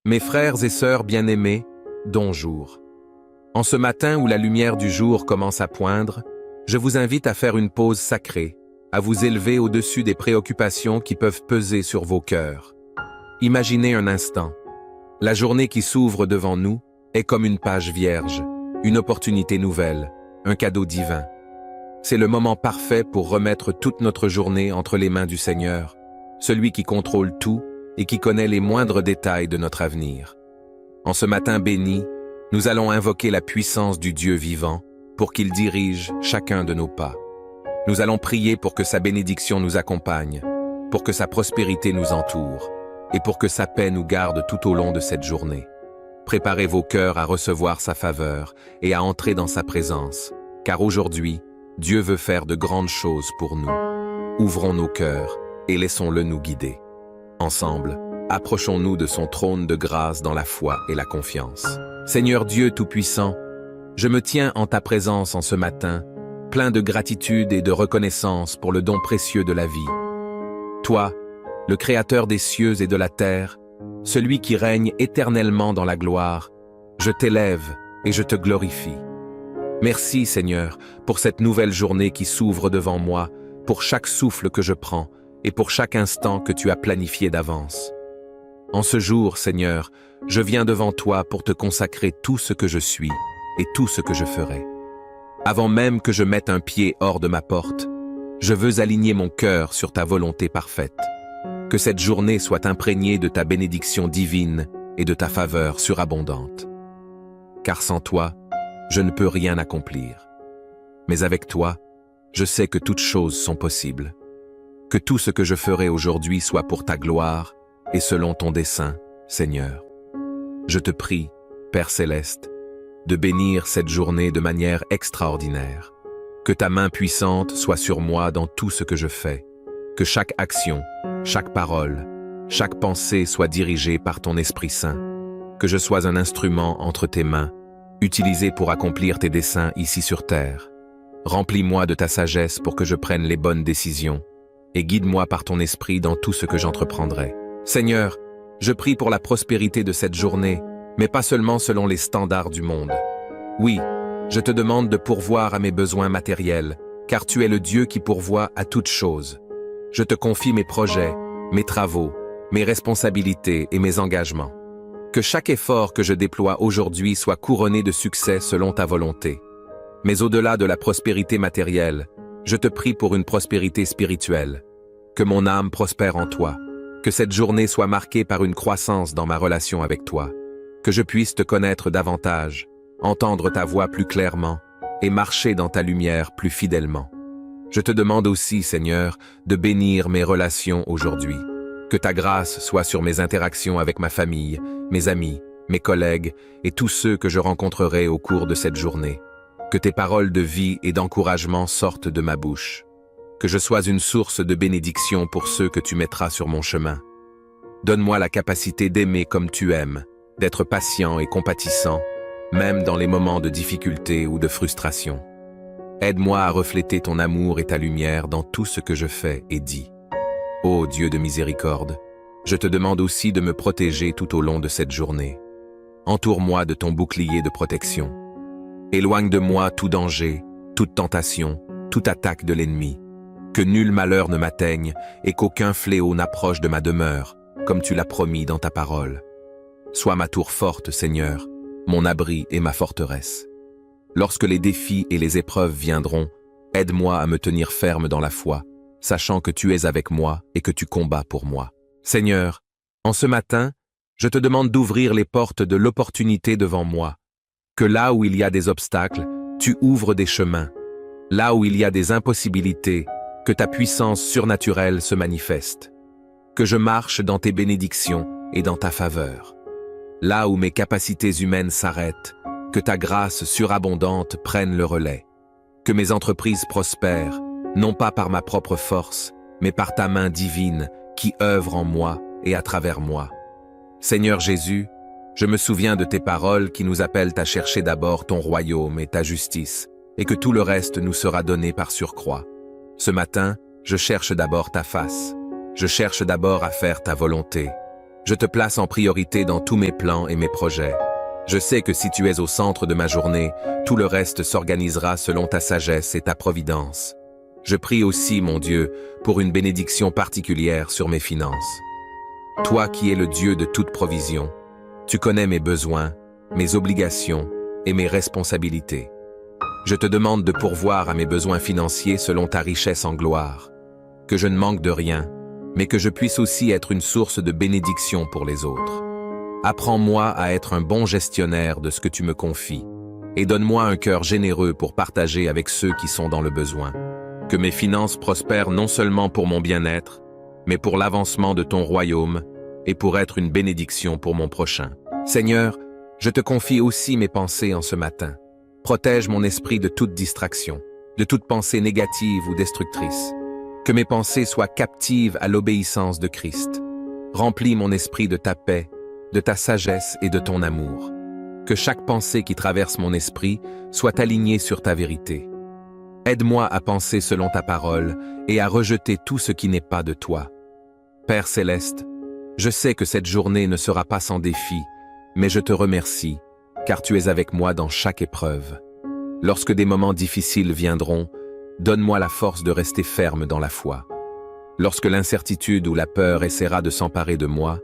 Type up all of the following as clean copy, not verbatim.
Mes frères et sœurs bien-aimés, bonjour. En ce matin où la lumière du jour commence à poindre, je vous invite à faire une pause sacrée, à vous élever au-dessus des préoccupations qui peuvent peser sur vos cœurs. Imaginez un instant. La journée qui s'ouvre devant nous est comme une page vierge, une opportunité nouvelle, un cadeau divin. C'est le moment parfait pour remettre toute notre journée entre les mains du Seigneur, celui qui contrôle tout et qui connaît les moindres détails de notre avenir. En ce matin béni, nous allons invoquer la puissance du Dieu vivant pour qu'il dirige chacun de nos pas. Nous allons prier pour que sa bénédiction nous accompagne, pour que sa prospérité nous entoure et pour que sa paix nous garde tout au long de cette journée. Préparez vos cœurs à recevoir sa faveur et à entrer dans sa présence, car aujourd'hui, Dieu veut faire de grandes choses pour nous. Ouvrons nos cœurs et laissons-le nous guider. Ensemble, approchons-nous de son trône de grâce dans la foi et la confiance. Seigneur Dieu Tout-Puissant, je me tiens en ta présence en ce matin, plein de gratitude et de reconnaissance pour le don précieux de la vie. Toi, le Créateur des cieux et de la terre, celui qui règne éternellement dans la gloire, je t'élève et je te glorifie. Merci Seigneur pour cette nouvelle journée qui s'ouvre devant moi, pour chaque souffle que je prends et pour chaque instant que tu as planifié d'avance. En ce jour, Seigneur, je viens devant toi pour te consacrer tout ce que je suis et tout ce que je ferai. Avant même que je mette un pied hors de ma porte, je veux aligner mon cœur sur ta volonté parfaite. Que cette journée soit imprégnée de ta bénédiction divine et de ta faveur surabondante. Car sans toi, je ne peux rien accomplir. Mais avec toi, je sais que toutes choses sont possibles. Que tout ce que je ferai aujourd'hui soit pour ta gloire et selon ton dessein, Seigneur. Je te prie, Père Céleste, de bénir cette journée de manière extraordinaire. Que ta main puissante soit sur moi dans tout ce que je fais. Que chaque action, chaque parole, chaque pensée soit dirigée par ton Esprit Saint. Que je sois un instrument entre tes mains, utilisé pour accomplir tes desseins ici sur terre. Remplis-moi de ta sagesse pour que je prenne les bonnes décisions et guide-moi par ton esprit dans tout ce que j'entreprendrai. Seigneur, je prie pour la prospérité de cette journée, mais pas seulement selon les standards du monde. Oui, je te demande de pourvoir à mes besoins matériels, car tu es le Dieu qui pourvoit à toutes choses. Je te confie mes projets, mes travaux, mes responsabilités et mes engagements. Que chaque effort que je déploie aujourd'hui soit couronné de succès selon ta volonté. Mais au-delà de la prospérité matérielle, je te prie pour une prospérité spirituelle. Que mon âme prospère en toi. Que cette journée soit marquée par une croissance dans ma relation avec toi. Que je puisse te connaître davantage, entendre ta voix plus clairement et marcher dans ta lumière plus fidèlement. Je te demande aussi, Seigneur, de bénir mes relations aujourd'hui. Que ta grâce soit sur mes interactions avec ma famille, mes amis, mes collègues et tous ceux que je rencontrerai au cours de cette journée. Que tes paroles de vie et d'encouragement sortent de ma bouche. Que je sois une source de bénédiction pour ceux que tu mettras sur mon chemin. Donne-moi la capacité d'aimer comme tu aimes, d'être patient et compatissant, même dans les moments de difficulté ou de frustration. Aide-moi à refléter ton amour et ta lumière dans tout ce que je fais et dis. Ô Dieu de miséricorde, je te demande aussi de me protéger tout au long de cette journée. Entoure-moi de ton bouclier de protection. Éloigne de moi tout danger, toute tentation, toute attaque de l'ennemi. Que nul malheur ne m'atteigne et qu'aucun fléau n'approche de ma demeure, comme tu l'as promis dans ta parole. Sois ma tour forte, Seigneur, mon abri et ma forteresse. Lorsque les défis et les épreuves viendront, aide-moi à me tenir ferme dans la foi, sachant que tu es avec moi et que tu combats pour moi. Seigneur, en ce matin, je te demande d'ouvrir les portes de l'opportunité devant moi. Que là où il y a des obstacles, tu ouvres des chemins. Là où il y a des impossibilités, que ta puissance surnaturelle se manifeste. Que je marche dans tes bénédictions et dans ta faveur. Là où mes capacités humaines s'arrêtent, que ta grâce surabondante prenne le relais. Que mes entreprises prospèrent, non pas par ma propre force, mais par ta main divine qui œuvre en moi et à travers moi. Seigneur Jésus, je me souviens de tes paroles qui nous appellent à chercher d'abord ton royaume et ta justice, et que tout le reste nous sera donné par surcroît. Ce matin, je cherche d'abord ta face. Je cherche d'abord à faire ta volonté. Je te place en priorité dans tous mes plans et mes projets. Je sais que si tu es au centre de ma journée, tout le reste s'organisera selon ta sagesse et ta providence. Je prie aussi, mon Dieu, pour une bénédiction particulière sur mes finances. Toi qui es le Dieu de toute provision, tu connais mes besoins, mes obligations et mes responsabilités. Je te demande de pourvoir à mes besoins financiers selon ta richesse en gloire, que je ne manque de rien, mais que je puisse aussi être une source de bénédiction pour les autres. Apprends-moi à être un bon gestionnaire de ce que tu me confies, et donne-moi un cœur généreux pour partager avec ceux qui sont dans le besoin. Que mes finances prospèrent non seulement pour mon bien-être, mais pour l'avancement de ton royaume et pour être une bénédiction pour mon prochain. Seigneur, je te confie aussi mes pensées en ce matin. Protège mon esprit de toute distraction, de toute pensée négative ou destructrice. Que mes pensées soient captives à l'obéissance de Christ. Remplis mon esprit de ta paix, de ta sagesse et de ton amour. Que chaque pensée qui traverse mon esprit soit alignée sur ta vérité. Aide-moi à penser selon ta parole et à rejeter tout ce qui n'est pas de toi. Père céleste, je sais que cette journée ne sera pas sans défi, mais je te remercie, car tu es avec moi dans chaque épreuve. Lorsque des moments difficiles viendront, donne-moi la force de rester ferme dans la foi. Lorsque l'incertitude ou la peur essaiera de s'emparer de moi,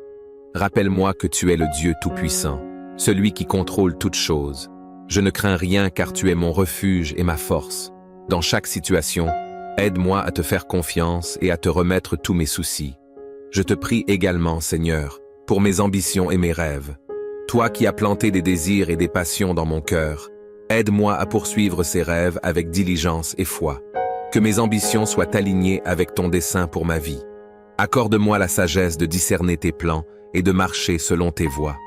rappelle-moi que tu es le Dieu Tout-Puissant, celui qui contrôle toutes choses. Je ne crains rien car tu es mon refuge et ma force. Dans chaque situation, aide-moi à te faire confiance et à te remettre tous mes soucis. Je te prie également, Seigneur, pour mes ambitions et mes rêves. Toi qui as planté des désirs et des passions dans mon cœur, aide-moi à poursuivre ces rêves avec diligence et foi. Que mes ambitions soient alignées avec ton dessein pour ma vie. Accorde-moi la sagesse de discerner tes plans et de marcher selon tes voies.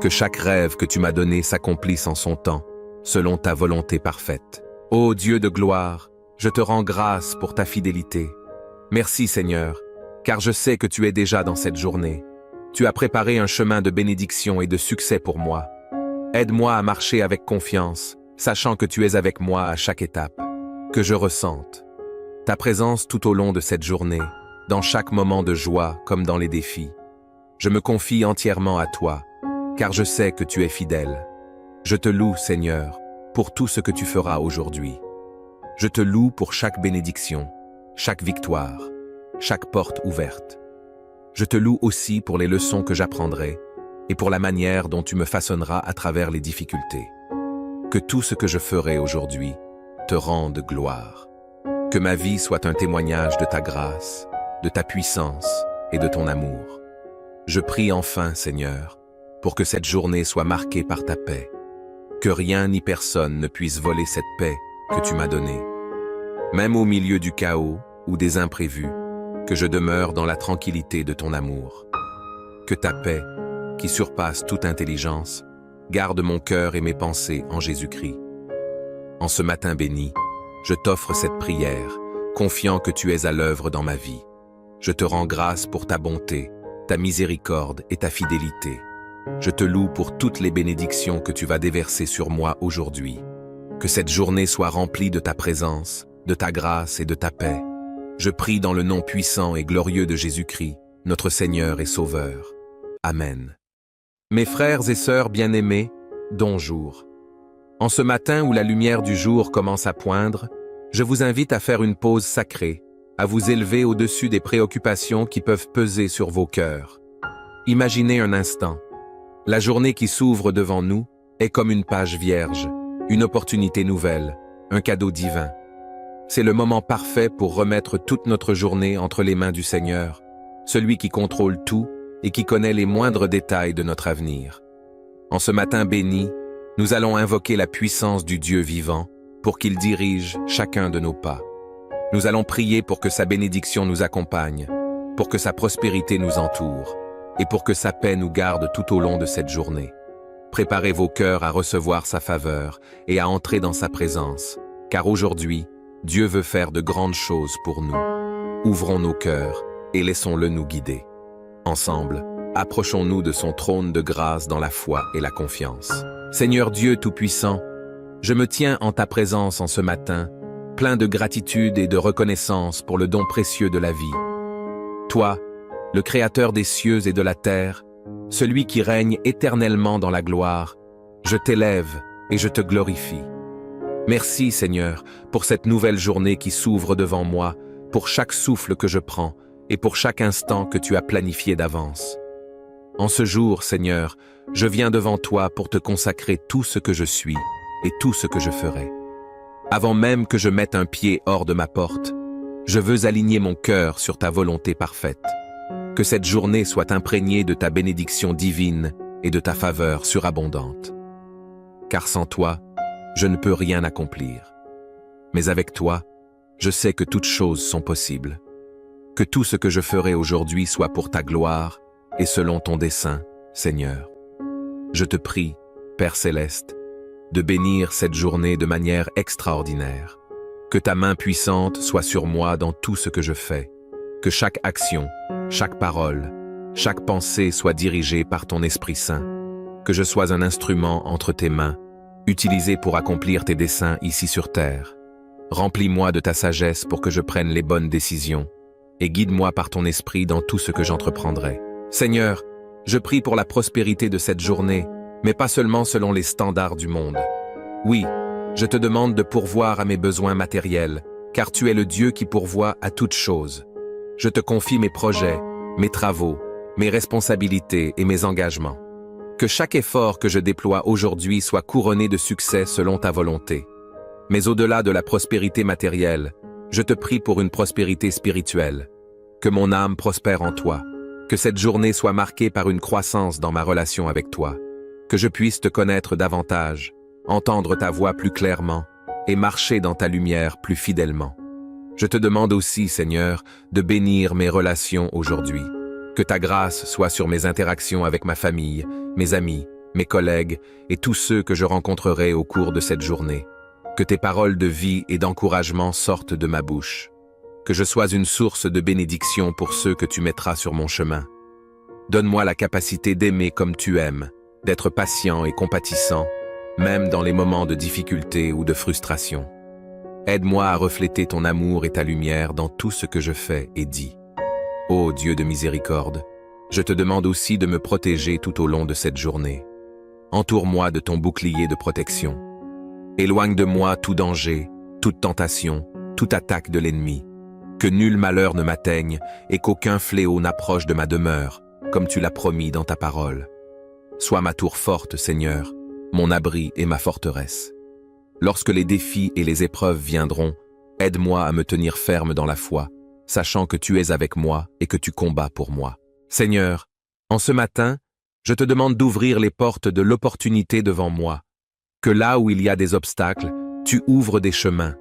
Que chaque rêve que tu m'as donné s'accomplisse en son temps, selon ta volonté parfaite. Ô Dieu de gloire, je te rends grâce pour ta fidélité. Merci Seigneur, car je sais que tu es déjà dans cette journée. Tu as préparé un chemin de bénédiction et de succès pour moi. Aide-moi à marcher avec confiance, sachant que tu es avec moi à chaque étape. Que je ressente ta présence tout au long de cette journée, dans chaque moment de joie comme dans les défis. Je me confie entièrement à toi, car je sais que tu es fidèle. Je te loue, Seigneur, pour tout ce que tu feras aujourd'hui. Je te loue pour chaque bénédiction, chaque victoire, chaque porte ouverte. Je te loue aussi pour les leçons que j'apprendrai et pour la manière dont tu me façonneras à travers les difficultés. Que tout ce que je ferai aujourd'hui te rende gloire. Que ma vie soit un témoignage de ta grâce, de ta puissance et de ton amour. Je prie enfin, Seigneur, pour que cette journée soit marquée par ta paix. Que rien ni personne ne puisse voler cette paix que tu m'as donnée. Même au milieu du chaos ou des imprévus, que je demeure dans la tranquillité de ton amour. Que ta paix, qui surpasse toute intelligence, garde mon cœur et mes pensées en Jésus-Christ. En ce matin béni, je t'offre cette prière, confiant que tu es à l'œuvre dans ma vie. Je te rends grâce pour ta bonté, ta miséricorde et ta fidélité. Je te loue pour toutes les bénédictions que tu vas déverser sur moi aujourd'hui. Que cette journée soit remplie de ta présence, de ta grâce et de ta paix. Je prie dans le nom puissant et glorieux de Jésus-Christ, notre Seigneur et Sauveur. Amen. Mes frères et sœurs bien-aimés, bonjour. En ce matin où la lumière du jour commence à poindre, je vous invite à faire une pause sacrée, à vous élever au-dessus des préoccupations qui peuvent peser sur vos cœurs. Imaginez un instant. La journée qui s'ouvre devant nous est comme une page vierge, une opportunité nouvelle, un cadeau divin. C'est le moment parfait pour remettre toute notre journée entre les mains du Seigneur, celui qui contrôle tout et qui connaît les moindres détails de notre avenir. En ce matin béni, nous allons invoquer la puissance du Dieu vivant pour qu'il dirige chacun de nos pas. Nous allons prier pour que sa bénédiction nous accompagne, pour que sa prospérité nous entoure et pour que sa paix nous garde tout au long de cette journée. Préparez vos cœurs à recevoir sa faveur et à entrer dans sa présence, car aujourd'hui, Dieu veut faire de grandes choses pour nous. Ouvrons nos cœurs et laissons-le nous guider. Ensemble, approchons-nous de son trône de grâce dans la foi et la confiance. Seigneur Dieu Tout-Puissant, je me tiens en ta présence en ce matin, plein de gratitude et de reconnaissance pour le don précieux de la vie. Toi, le Créateur des cieux et de la terre, celui qui règne éternellement dans la gloire, je t'élève et je te glorifie. Merci Seigneur pour cette nouvelle journée qui s'ouvre devant moi, pour chaque souffle que je prends et pour chaque instant que tu as planifié d'avance. En ce jour, Seigneur, je viens devant toi pour te consacrer tout ce que je suis et tout ce que je ferai. Avant même que je mette un pied hors de ma porte, je veux aligner mon cœur sur ta volonté parfaite. Que cette journée soit imprégnée de ta bénédiction divine et de ta faveur surabondante. Car sans toi, je ne peux rien accomplir. Mais avec toi, je sais que toutes choses sont possibles. Que tout ce que je ferai aujourd'hui soit pour ta gloire et selon ton dessein, Seigneur. Je te prie, Père Céleste, de bénir cette journée de manière extraordinaire. Que ta main puissante soit sur moi dans tout ce que je fais. Que chaque action, chaque parole, chaque pensée soit dirigée par ton Esprit Saint. Que je sois un instrument entre tes mains, utilisé pour accomplir tes desseins ici sur terre. Remplis-moi de ta sagesse pour que je prenne les bonnes décisions et guide-moi par ton esprit dans tout ce que j'entreprendrai. Seigneur, je prie pour la prospérité de cette journée, mais pas seulement selon les standards du monde. Oui, je te demande de pourvoir à mes besoins matériels, car tu es le Dieu qui pourvoit à toutes choses. Je te confie mes projets, mes travaux, mes responsabilités et mes engagements. Que chaque effort que je déploie aujourd'hui soit couronné de succès selon ta volonté. Mais au-delà de la prospérité matérielle, je te prie pour une prospérité spirituelle. Que mon âme prospère en toi. Que cette journée soit marquée par une croissance dans ma relation avec toi. Que je puisse te connaître davantage, entendre ta voix plus clairement et marcher dans ta lumière plus fidèlement. Je te demande aussi, Seigneur, de bénir mes relations aujourd'hui. Que ta grâce soit sur mes interactions avec ma famille, mes amis, mes collègues et tous ceux que je rencontrerai au cours de cette journée. Que tes paroles de vie et d'encouragement sortent de ma bouche. Que je sois une source de bénédiction pour ceux que tu mettras sur mon chemin. Donne-moi la capacité d'aimer comme tu aimes, d'être patient et compatissant, même dans les moments de difficulté ou de frustration. Aide-moi à refléter ton amour et ta lumière dans tout ce que je fais et dis. Ô Dieu de miséricorde, je te demande aussi de me protéger tout au long de cette journée. Entoure-moi de ton bouclier de protection. Éloigne de moi tout danger, toute tentation, toute attaque de l'ennemi. Que nul malheur ne m'atteigne et qu'aucun fléau n'approche de ma demeure, comme tu l'as promis dans ta parole. Sois ma tour forte, Seigneur, mon abri et ma forteresse. Lorsque les défis et les épreuves viendront, aide-moi à me tenir ferme dans la foi, sachant que tu es avec moi et que tu combats pour moi. Seigneur, en ce matin, je te demande d'ouvrir les portes de l'opportunité devant moi. Que là où il y a des obstacles, tu ouvres des chemins.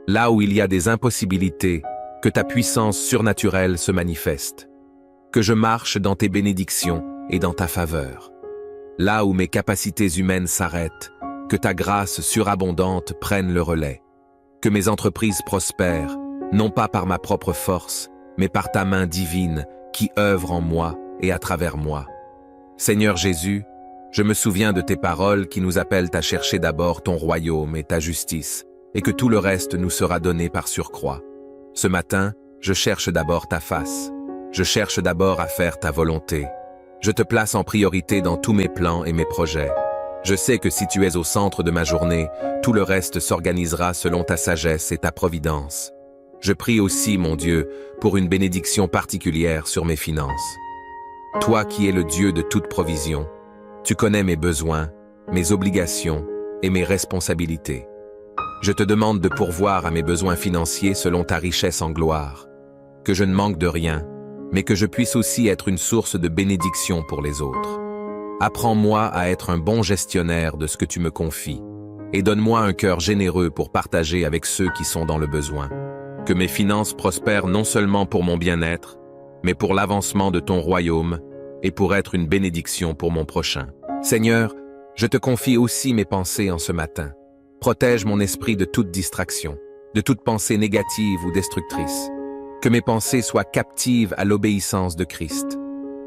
Là où il y a des impossibilités, que ta puissance surnaturelle se manifeste. Que je marche dans tes bénédictions et dans ta faveur. Là où mes capacités humaines s'arrêtent, que ta grâce surabondante prenne le relais. Que mes entreprises prospèrent, non pas par ma propre force, mais par ta main divine qui œuvre en moi et à travers moi. Seigneur Jésus, je me souviens de tes paroles qui nous appellent à chercher d'abord ton royaume et ta justice, et que tout le reste nous sera donné par surcroît. Ce matin, je cherche d'abord ta face. Je cherche d'abord à faire ta volonté. Je te place en priorité dans tous mes plans et mes projets. Je sais que si tu es au centre de ma journée, tout le reste s'organisera selon ta sagesse et ta providence. Je prie aussi, mon Dieu, pour une bénédiction particulière sur mes finances. Toi qui es le Dieu de toute provision, tu connais mes besoins, mes obligations et mes responsabilités. Je te demande de pourvoir à mes besoins financiers selon ta richesse en gloire. Que je ne manque de rien, mais que je puisse aussi être une source de bénédiction pour les autres. Apprends-moi à être un bon gestionnaire de ce que tu me confies, et donne-moi un cœur généreux pour partager avec ceux qui sont dans le besoin. Que mes finances prospèrent non seulement pour mon bien-être, mais pour l'avancement de ton royaume et pour être une bénédiction pour mon prochain. Seigneur, je te confie aussi mes pensées en ce matin. Protège mon esprit de toute distraction, de toute pensée négative ou destructrice. Que mes pensées soient captives à l'obéissance de Christ.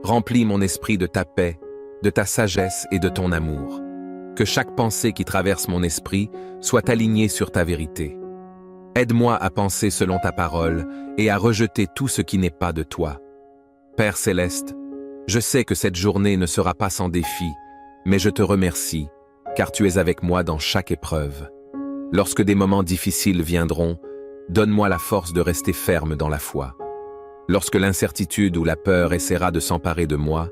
Remplis mon esprit de ta paix, de ta sagesse et de ton amour. Que chaque pensée qui traverse mon esprit soit alignée sur ta vérité. Aide-moi à penser selon ta parole et à rejeter tout ce qui n'est pas de toi. Père Céleste, Je sais que cette journée ne sera pas sans défi, mais je te remercie, car tu es avec moi dans chaque épreuve. Lorsque des moments difficiles viendront, donne-moi la force de rester ferme dans la foi. Lorsque l'incertitude ou la peur essaiera de s'emparer de moi,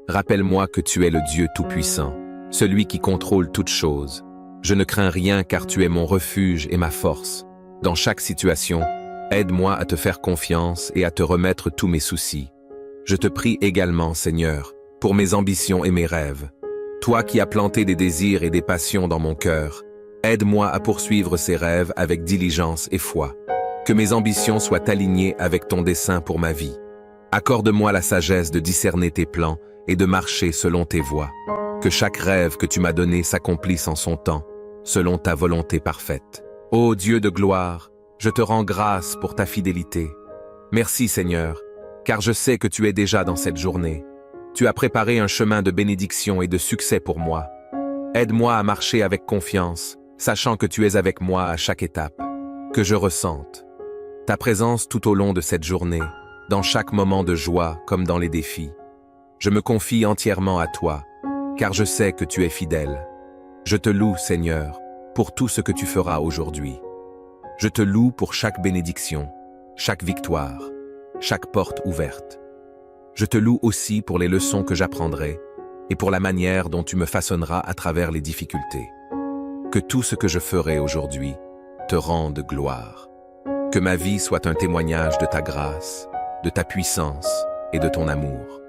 rappelle-moi que tu es le Dieu Tout-Puissant, celui qui contrôle toutes choses. Je ne crains rien car tu es mon refuge et ma force. Dans chaque situation, aide-moi à te faire confiance et à te remettre tous mes soucis. Je te prie également, Seigneur, pour mes ambitions et mes rêves. Toi qui as planté des désirs et des passions dans mon cœur, aide-moi à poursuivre ces rêves avec diligence et foi. Que mes ambitions soient alignées avec ton dessein pour ma vie. Accorde-moi la sagesse de discerner tes plans et de marcher selon tes voies. Que chaque rêve que tu m'as donné s'accomplisse en son temps, selon ta volonté parfaite. Ô Dieu de gloire, je te rends grâce pour ta fidélité. Merci Seigneur, car je sais que tu es déjà dans cette journée. Tu as préparé un chemin de bénédiction et de succès pour moi. Aide-moi à marcher avec confiance, sachant que tu es avec moi à chaque étape. Que je ressente ta présence tout au long de cette journée, dans chaque moment de joie comme dans les défis. Je me confie entièrement à toi, car je sais que tu es fidèle. Je te loue, Seigneur, pour tout ce que tu feras aujourd'hui. Je te loue pour chaque bénédiction, chaque victoire, chaque porte ouverte. Je te loue aussi pour les leçons que j'apprendrai et pour la manière dont tu me façonneras à travers les difficultés. Que tout ce que je ferai aujourd'hui te rende gloire. Que ma vie soit un témoignage de ta grâce, de ta puissance et de ton amour.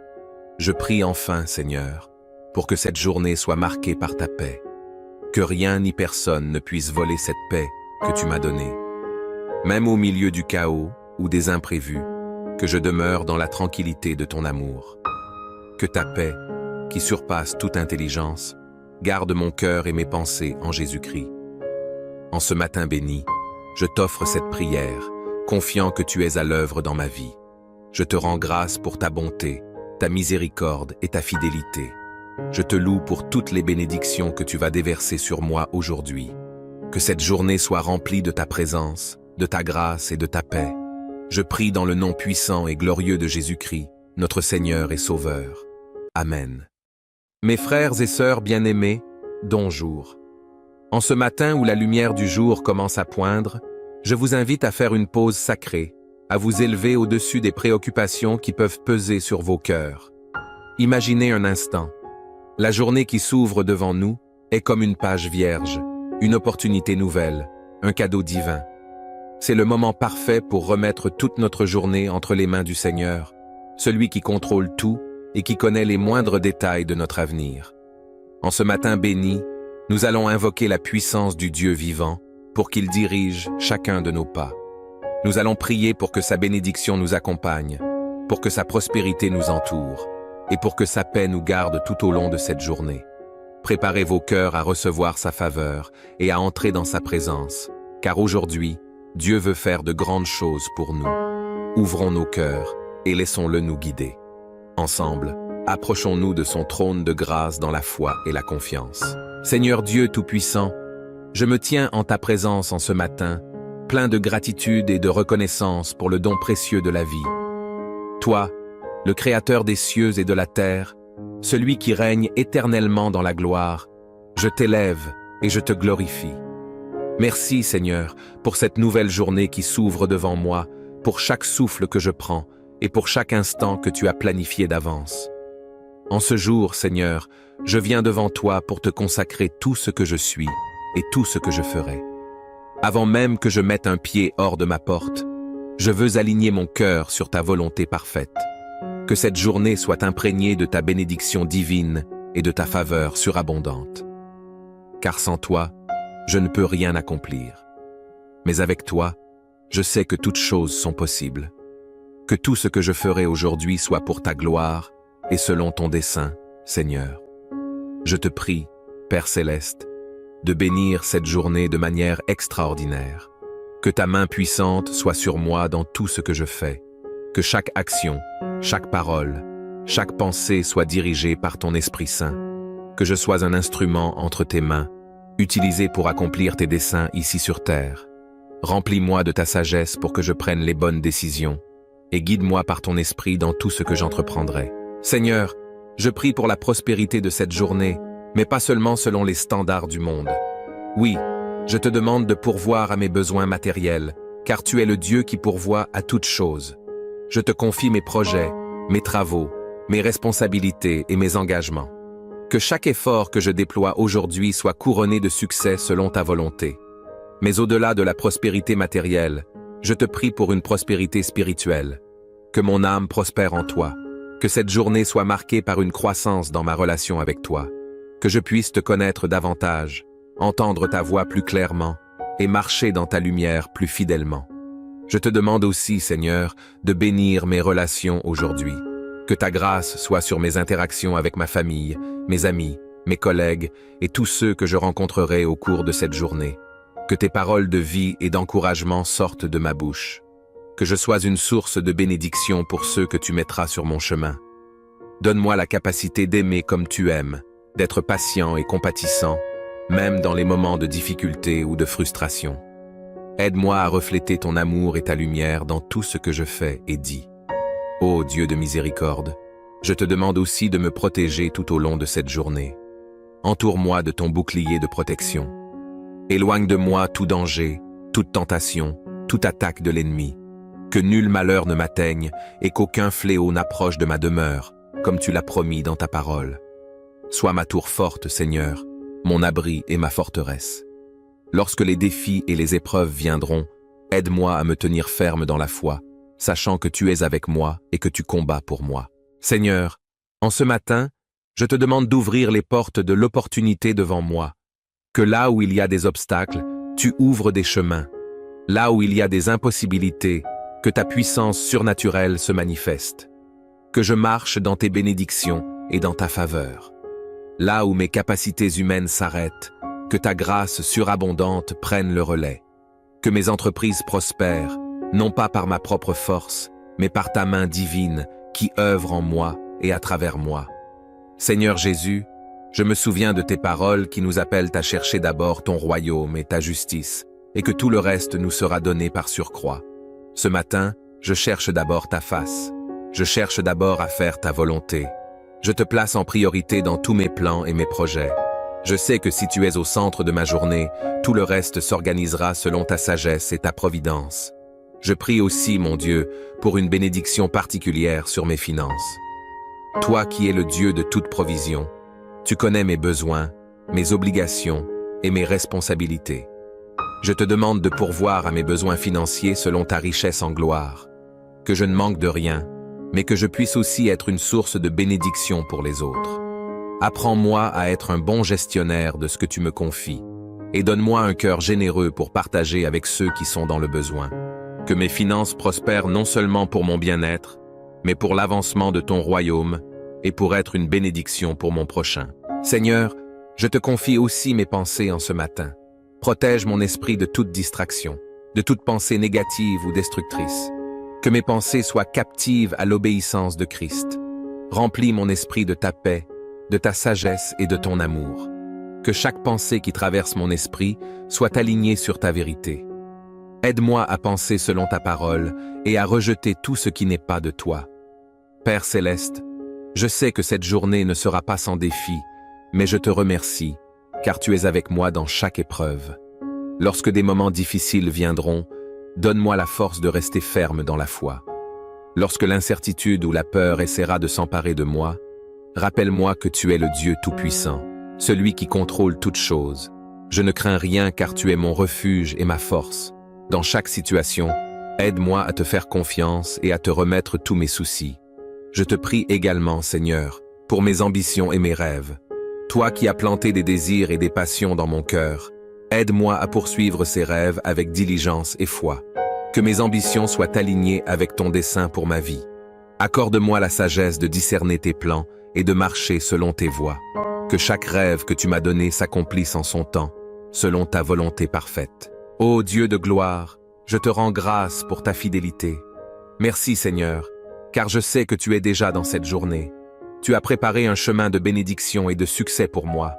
Je prie enfin, Seigneur, pour que cette journée soit marquée par ta paix. Que rien ni personne ne puisse voler cette paix que tu m'as donnée. Même au milieu du chaos ou des imprévus, que je demeure dans la tranquillité de ton amour. Que ta paix, qui surpasse toute intelligence, garde mon cœur et mes pensées en Jésus-Christ. En ce matin béni, je t'offre cette prière, confiant que tu es à l'œuvre dans ma vie. Je te rends grâce pour ta bonté, ta miséricorde et ta fidélité. Je te loue pour toutes les bénédictions que tu vas déverser sur moi aujourd'hui. Que cette journée soit remplie de ta présence, de ta grâce et de ta paix. Je prie dans le nom puissant et glorieux de Jésus-Christ, notre Seigneur et Sauveur. Amen. Mes frères et sœurs bien-aimés, bonjour. En ce matin où la lumière du jour commence à poindre, je vous invite à faire une pause sacrée, à vous élever au-dessus des préoccupations qui peuvent peser sur vos cœurs. Imaginez un instant. La journée qui s'ouvre devant nous est comme une page vierge, une opportunité nouvelle, un cadeau divin. C'est le moment parfait pour remettre toute notre journée entre les mains du Seigneur, celui qui contrôle tout et qui connaît les moindres détails de notre avenir. En ce matin béni, nous allons invoquer la puissance du Dieu vivant pour qu'il dirige chacun de nos pas. Nous allons prier pour que sa bénédiction nous accompagne, pour que sa prospérité nous entoure et pour que sa paix nous garde tout au long de cette journée. Préparez vos cœurs à recevoir sa faveur et à entrer dans sa présence, car aujourd'hui, Dieu veut faire de grandes choses pour nous. Ouvrons nos cœurs et laissons-le nous guider. Ensemble, approchons-nous de son trône de grâce dans la foi et la confiance. Seigneur Dieu Tout-Puissant, je me tiens en ta présence en ce matin, plein de gratitude et de reconnaissance pour le don précieux de la vie. Toi, le Créateur des cieux et de la terre, celui qui règne éternellement dans la gloire, je t'élève et je te glorifie. Merci Seigneur pour cette nouvelle journée qui s'ouvre devant moi, pour chaque souffle que je prends et pour chaque instant que tu as planifié d'avance. En ce jour, Seigneur, je viens devant toi pour te consacrer tout ce que je suis et tout ce que je ferai. Avant même que je mette un pied hors de ma porte, je veux aligner mon cœur sur ta volonté parfaite. Que cette journée soit imprégnée de ta bénédiction divine et de ta faveur surabondante. Car sans toi, je ne peux rien accomplir. Mais avec toi, je sais que toutes choses sont possibles. Que tout ce que je ferai aujourd'hui soit pour ta gloire et selon ton dessein, Seigneur. Je te prie, Père Céleste, de bénir cette journée de manière extraordinaire. Que ta main puissante soit sur moi dans tout ce que je fais. Que chaque action, chaque parole, chaque pensée soit dirigée par ton Esprit Saint. Que je sois un instrument entre tes mains, utilisé pour accomplir tes desseins ici sur terre. Remplis-moi de ta sagesse pour que je prenne les bonnes décisions et guide-moi par ton esprit dans tout ce que j'entreprendrai. Seigneur, Je prie pour la prospérité de cette journée, mais pas seulement selon les standards du monde. Oui, je te demande de pourvoir à mes besoins matériels, car tu es le Dieu qui pourvoit à toutes choses. Je te confie mes projets, mes travaux, mes responsabilités et mes engagements. Que chaque effort que je déploie aujourd'hui soit couronné de succès selon ta volonté. Mais au-delà de la prospérité matérielle, je te prie pour une prospérité spirituelle. Que mon âme prospère en toi. Que cette journée soit marquée par une croissance dans ma relation avec toi. Que je puisse te connaître davantage, entendre ta voix plus clairement et marcher dans ta lumière plus fidèlement. Je te demande aussi, Seigneur, de bénir mes relations aujourd'hui. Que ta grâce soit sur mes interactions avec ma famille, mes amis, mes collègues et tous ceux que je rencontrerai au cours de cette journée. Que tes paroles de vie et d'encouragement sortent de ma bouche. Que je sois une source de bénédiction pour ceux que tu mettras sur mon chemin. Donne-moi la capacité d'aimer comme tu aimes, d'être patient et compatissant, même dans les moments de difficulté ou de frustration. Aide-moi à refléter ton amour et ta lumière dans tout ce que je fais et dis. Ô Dieu de miséricorde, je te demande aussi de me protéger tout au long de cette journée. Entoure-moi de ton bouclier de protection. Éloigne de moi tout danger, toute tentation, toute attaque de l'ennemi. Que nul malheur ne m'atteigne et qu'aucun fléau n'approche de ma demeure, comme tu l'as promis dans ta parole. Sois ma tour forte, Seigneur, mon abri et ma forteresse. Lorsque les défis et les épreuves viendront, aide-moi à me tenir ferme dans la foi, sachant que tu es avec moi et que tu combats pour moi. Seigneur, en ce matin, je te demande d'ouvrir les portes de l'opportunité devant moi. Que là où il y a des obstacles, tu ouvres des chemins. Là où il y a des impossibilités, que ta puissance surnaturelle se manifeste. Que je marche dans tes bénédictions et dans ta faveur. Là où mes capacités humaines s'arrêtent, que ta grâce surabondante prenne le relais. Que mes entreprises prospèrent, non pas par ma propre force, mais par ta main divine qui œuvre en moi et à travers moi. Seigneur Jésus, je me souviens de tes paroles qui nous appellent à chercher d'abord ton royaume et ta justice, et que tout le reste nous sera donné par surcroît. Ce matin, je cherche d'abord ta face. Je cherche d'abord à faire ta volonté. Je te place en priorité dans tous mes plans et mes projets. Je sais que si tu es au centre de ma journée, tout le reste s'organisera selon ta sagesse et ta providence. Je prie aussi, mon Dieu, pour une bénédiction particulière sur mes finances. Toi qui es le Dieu de toute provision, tu connais mes besoins, mes obligations et mes responsabilités. Je te demande de pourvoir à mes besoins financiers selon ta richesse en gloire. Que je ne manque de rien, mais que je puisse aussi être une source de bénédiction pour les autres. Apprends-moi à être un bon gestionnaire de ce que tu me confies, et donne-moi un cœur généreux pour partager avec ceux qui sont dans le besoin. Que mes finances prospèrent non seulement pour mon bien-être, mais pour l'avancement de ton royaume et pour être une bénédiction pour mon prochain. Seigneur, je te confie aussi mes pensées en ce matin. Protège mon esprit de toute distraction, de toute pensée négative ou destructrice. Que mes pensées soient captives à l'obéissance de Christ. Remplis mon esprit de ta paix, de ta sagesse et de ton amour. Que chaque pensée qui traverse mon esprit soit alignée sur ta vérité. Aide-moi à penser selon ta parole et à rejeter tout ce qui n'est pas de toi. Père céleste, je sais que cette journée ne sera pas sans défi, mais je te remercie, car tu es avec moi dans chaque épreuve. Lorsque des moments difficiles viendront, donne-moi la force de rester ferme dans la foi. Lorsque l'incertitude ou la peur essaiera de s'emparer de moi, rappelle-moi que tu es le Dieu Tout-Puissant, celui qui contrôle toutes choses. Je ne crains rien car tu es mon refuge et ma force. Dans chaque situation, aide-moi à te faire confiance et à te remettre tous mes soucis. Je te prie également, Seigneur, pour mes ambitions et mes rêves. Toi qui as planté des désirs et des passions dans mon cœur, aide-moi à poursuivre ces rêves avec diligence et foi. Que mes ambitions soient alignées avec ton dessein pour ma vie. Accorde-moi la sagesse de discerner tes plans et de marcher selon tes voies. Que chaque rêve que tu m'as donné s'accomplisse en son temps, selon ta volonté parfaite. Ô Dieu de gloire, je te rends grâce pour ta fidélité. Merci Seigneur, car je sais que tu es déjà dans cette journée. Tu as préparé un chemin de bénédiction et de succès pour moi.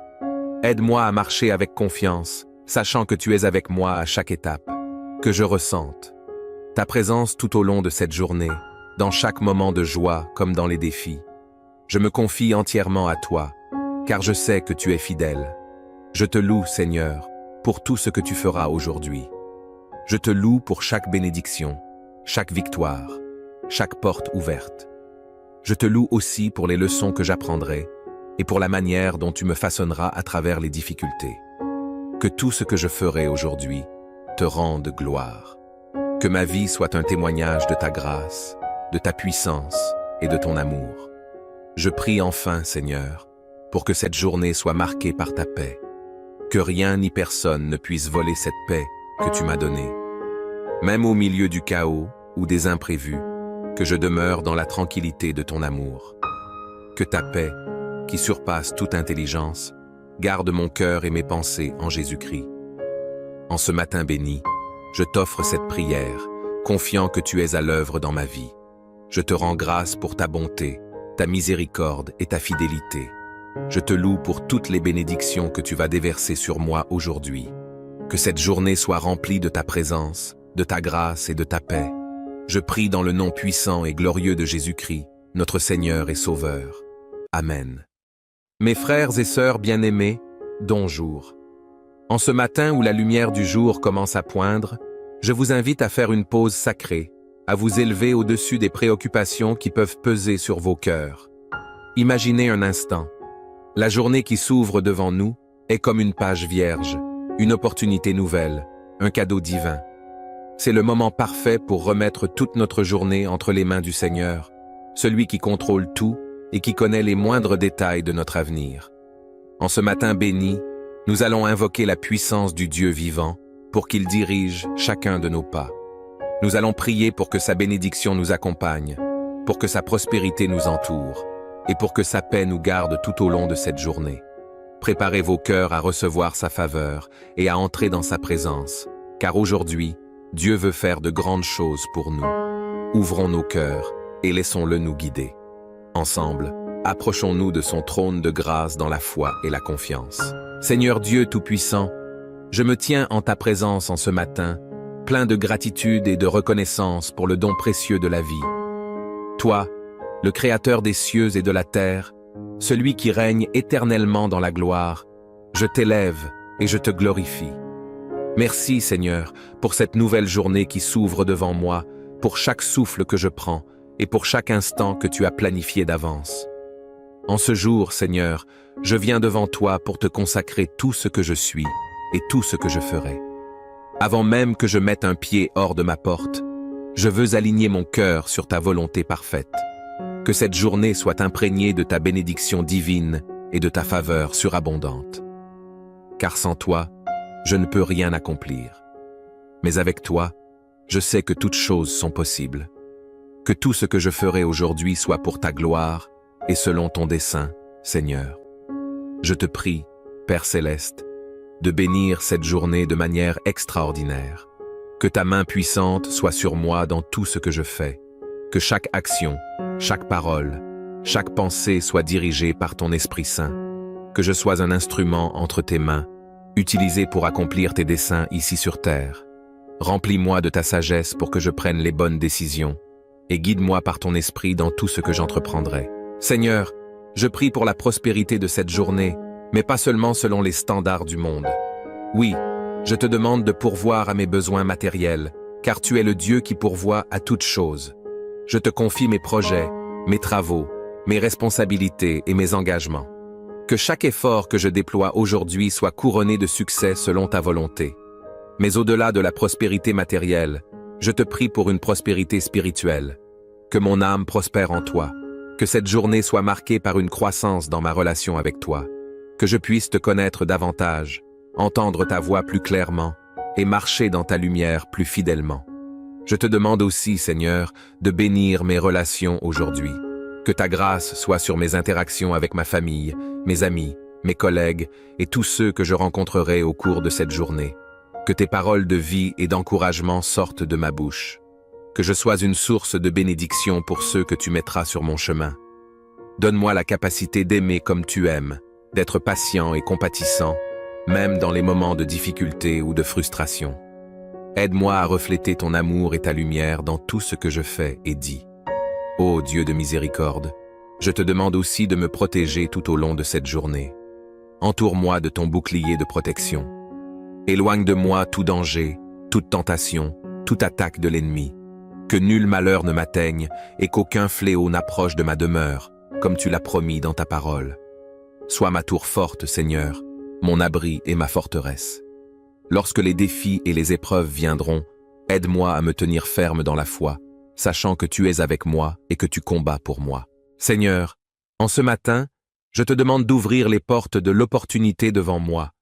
Aide-moi à marcher avec confiance, sachant que tu es avec moi à chaque étape. Que je ressente ta présence tout au long de cette journée, dans chaque moment de joie comme dans les défis. Je me confie entièrement à toi, car je sais que tu es fidèle. Je te loue, Seigneur, pour tout ce que tu feras aujourd'hui. Je te loue pour chaque bénédiction, chaque victoire, chaque porte ouverte. Je te loue aussi pour les leçons que j'apprendrai et pour la manière dont tu me façonneras à travers les difficultés. Que tout ce que je ferai aujourd'hui te rende gloire. Que ma vie soit un témoignage de ta grâce, de ta puissance et de ton amour. Je prie enfin, Seigneur, pour que cette journée soit marquée par ta paix. Que rien ni personne ne puisse voler cette paix que tu m'as donnée. Même au milieu du chaos ou des imprévus, que je demeure dans la tranquillité de ton amour. Que ta paix, qui surpasse toute intelligence, garde mon cœur et mes pensées en Jésus-Christ. En ce matin béni, je t'offre cette prière, confiant que tu es à l'œuvre dans ma vie. Je te rends grâce pour ta bonté, ta miséricorde et ta fidélité. Je te loue pour toutes les bénédictions que tu vas déverser sur moi aujourd'hui. Que cette journée soit remplie de ta présence, de ta grâce et de ta paix. Je prie dans le nom puissant et glorieux de Jésus-Christ, notre Seigneur et Sauveur. Amen. Mes frères et sœurs bien-aimés, bonjour. En ce matin où la lumière du jour commence à poindre, je vous invite à faire une pause sacrée, à vous élever au-dessus des préoccupations qui peuvent peser sur vos cœurs. Imaginez un instant. La journée qui s'ouvre devant nous est comme une page vierge, une opportunité nouvelle, un cadeau divin. C'est le moment parfait pour remettre toute notre journée entre les mains du Seigneur, celui qui contrôle tout et qui connaît les moindres détails de notre avenir. En ce matin béni, nous allons invoquer la puissance du Dieu vivant pour qu'il dirige chacun de nos pas. Nous allons prier pour que sa bénédiction nous accompagne, pour que sa prospérité nous entoure et pour que sa paix nous garde tout au long de cette journée. Préparez vos cœurs à recevoir sa faveur et à entrer dans sa présence, car aujourd'hui, Dieu veut faire de grandes choses pour nous. Ouvrons nos cœurs et laissons-le nous guider. Ensemble, approchons-nous de son trône de grâce dans la foi et la confiance. Seigneur Dieu Tout-Puissant, je me tiens en ta présence en ce matin, plein de gratitude et de reconnaissance pour le don précieux de la vie. Toi, le Créateur des cieux et de la terre, celui qui règne éternellement dans la gloire, je t'élève et je te glorifie. Merci Seigneur pour cette nouvelle journée qui s'ouvre devant moi, pour chaque souffle que je prends et pour chaque instant que tu as planifié d'avance. En ce jour, Seigneur, je viens devant toi pour te consacrer tout ce que je suis et tout ce que je ferai. Avant même que je mette un pied hors de ma porte, je veux aligner mon cœur sur ta volonté parfaite. Que cette journée soit imprégnée de ta bénédiction divine et de ta faveur surabondante. Car sans toi, je ne peux rien accomplir. Mais avec toi, je sais que toutes choses sont possibles. Que tout ce que je ferai aujourd'hui soit pour ta gloire et selon ton dessein, Seigneur. Je te prie, Père Céleste, de bénir cette journée de manière extraordinaire. Que ta main puissante soit sur moi dans tout ce que je fais. Que chaque action, chaque parole, chaque pensée soit dirigée par ton Esprit Saint. Que je sois un instrument entre tes mains, utilisé pour accomplir tes desseins ici sur terre. Remplis-moi de ta sagesse pour que je prenne les bonnes décisions et guide-moi par ton esprit dans tout ce que j'entreprendrai. Seigneur, je prie pour la prospérité de cette journée, mais pas seulement selon les standards du monde. Oui, je te demande de pourvoir à mes besoins matériels, car tu es le Dieu qui pourvoit à toutes choses. Je te confie mes projets, mes travaux, mes responsabilités et mes engagements. Que chaque effort que je déploie aujourd'hui soit couronné de succès selon ta volonté. Mais au-delà de la prospérité matérielle, je te prie pour une prospérité spirituelle. Que mon âme prospère en toi. Que cette journée soit marquée par une croissance dans ma relation avec toi. Que je puisse te connaître davantage, entendre ta voix plus clairement et marcher dans ta lumière plus fidèlement. Je te demande aussi, Seigneur, de bénir mes relations aujourd'hui. Que ta grâce soit sur mes interactions avec ma famille, mes amis, mes collègues et tous ceux que je rencontrerai au cours de cette journée. Que tes paroles de vie et d'encouragement sortent de ma bouche. Que je sois une source de bénédiction pour ceux que tu mettras sur mon chemin. Donne-moi la capacité d'aimer comme tu aimes, d'être patient et compatissant, même dans les moments de difficulté ou de frustration. Aide-moi à refléter ton amour et ta lumière dans tout ce que je fais et dis. Ô Dieu de miséricorde, Je te demande aussi de me protéger tout au long de cette journée. Entoure-moi de ton bouclier de protection. Éloigne de moi tout danger, toute tentation, toute attaque de l'ennemi. Que nul malheur ne m'atteigne et qu'aucun fléau n'approche de ma demeure, comme tu l'as promis dans ta parole. Sois ma tour forte, Seigneur, mon abri et ma forteresse. Lorsque les défis et les épreuves viendront, aide-moi à me tenir ferme dans la foi, sachant que tu es avec moi et que tu combats pour moi. Seigneur, en ce matin, je te demande d'ouvrir les portes de l'opportunité devant moi.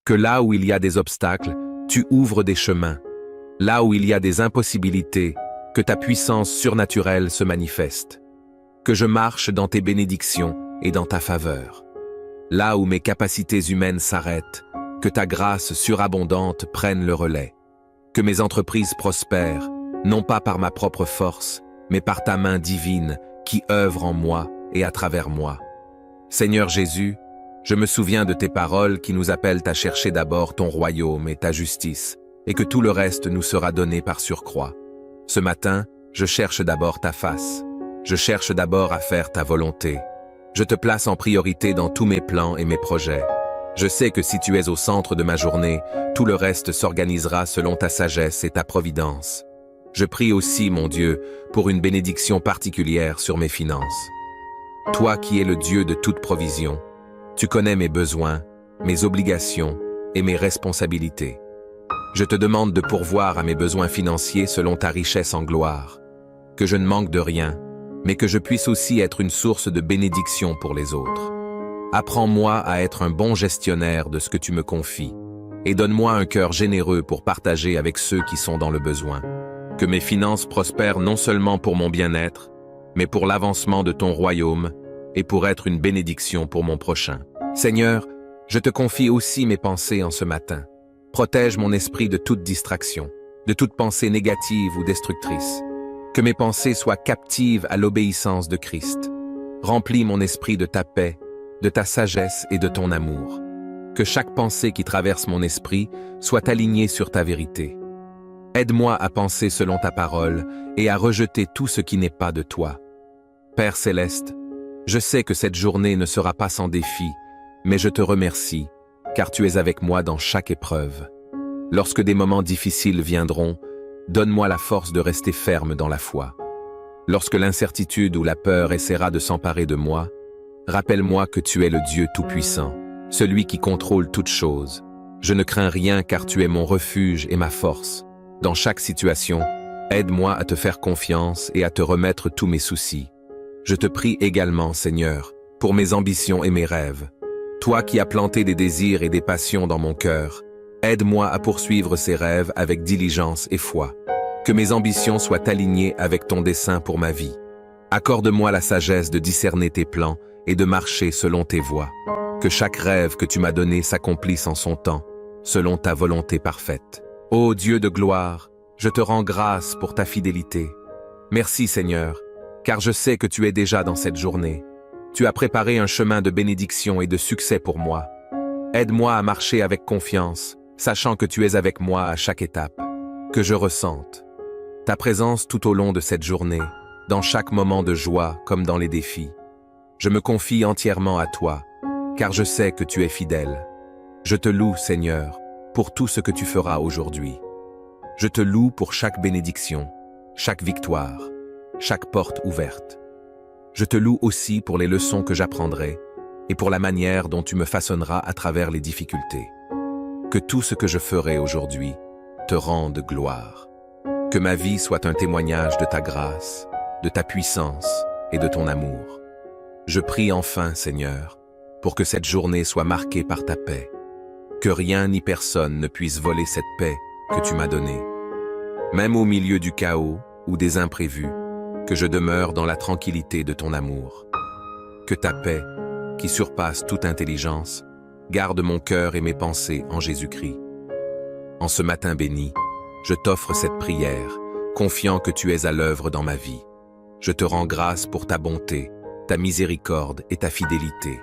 Que là où il y a des obstacles, tu ouvres des chemins. Là où il y a des impossibilités, que ta puissance surnaturelle se manifeste. Que je marche dans tes bénédictions et dans ta faveur. Là où mes capacités humaines s'arrêtent, que ta grâce surabondante prenne le relais. Que mes entreprises prospèrent, non pas par ma propre force, mais par ta main divine qui œuvre en moi et à travers moi. Seigneur Jésus, je me souviens de tes paroles qui nous appellent à chercher d'abord ton royaume et ta justice, et que tout le reste nous sera donné par surcroît. Ce matin, je cherche d'abord ta face. Je cherche d'abord à faire ta volonté. Je te place en priorité dans tous mes plans et mes projets. Je sais que si tu es au centre de ma journée, tout le reste s'organisera selon ta sagesse et ta providence. Je prie aussi, mon Dieu, pour une bénédiction particulière sur mes finances. Toi qui es le Dieu de toute provision, tu connais mes besoins, mes obligations et mes responsabilités. Je te demande de pourvoir à mes besoins financiers selon ta richesse en gloire, que je ne manque de rien, mais que je puisse aussi être une source de bénédiction pour les autres. Apprends-moi à être un bon gestionnaire de ce que tu me confies, et donne-moi un cœur généreux pour partager avec ceux qui sont dans le besoin. Que mes finances prospèrent non seulement pour mon bien-être, mais pour l'avancement de ton royaume et pour être une bénédiction pour mon prochain. Seigneur, je te confie aussi mes pensées en ce matin. Protège mon esprit de toute distraction, de toute pensée négative ou destructrice. Que mes pensées soient captives à l'obéissance de Christ. Remplis mon esprit de ta paix, de ta sagesse et de ton amour. Que chaque pensée qui traverse mon esprit soit alignée sur ta vérité. Aide-moi à penser selon ta parole et à rejeter tout ce qui n'est pas de toi. Père céleste, je sais que cette journée ne sera pas sans défi, mais je te remercie, car tu es avec moi dans chaque épreuve. Lorsque des moments difficiles viendront, donne-moi la force de rester ferme dans la foi. Lorsque l'incertitude ou la peur essaiera de s'emparer de moi, rappelle-moi que tu es le Dieu Tout-Puissant, celui qui contrôle toutes choses. Je ne crains rien car tu es mon refuge et ma force. Dans chaque situation, aide-moi à te faire confiance et à te remettre tous mes soucis. Je te prie également, Seigneur, pour mes ambitions et mes rêves. Toi qui as planté des désirs et des passions dans mon cœur, aide-moi à poursuivre ces rêves avec diligence et foi. Que mes ambitions soient alignées avec ton dessein pour ma vie. Accorde-moi la sagesse de discerner tes plans et de marcher selon tes voies. Que chaque rêve que tu m'as donné s'accomplisse en son temps, selon ta volonté parfaite. Ô Dieu de gloire, je te rends grâce pour ta fidélité. Merci Seigneur, car je sais que tu es déjà dans cette journée. Tu as préparé un chemin de bénédiction et de succès pour moi. Aide-moi à marcher avec confiance, sachant que tu es avec moi à chaque étape. Que je ressente ta présence tout au long de cette journée, dans chaque moment de joie comme dans les défis. Je me confie entièrement à toi, car je sais que tu es fidèle. Je te loue, Seigneur, pour tout ce que tu feras aujourd'hui. Je te loue pour chaque bénédiction, chaque victoire, chaque porte ouverte. Je te loue aussi pour les leçons que j'apprendrai et pour la manière dont tu me façonneras à travers les difficultés. Que tout ce que je ferai aujourd'hui te rende gloire. Que ma vie soit un témoignage de ta grâce, de ta puissance et de ton amour. Je prie enfin, Seigneur, pour que cette journée soit marquée par ta paix. Que rien ni personne ne puisse voler cette paix que tu m'as donnée. Même au milieu du chaos ou des imprévus, que je demeure dans la tranquillité de ton amour. Que ta paix, qui surpasse toute intelligence, garde mon cœur et mes pensées en Jésus-Christ. En ce matin béni, je t'offre cette prière, confiant que tu es à l'œuvre dans ma vie. Je te rends grâce pour ta bonté, ta miséricorde et ta fidélité.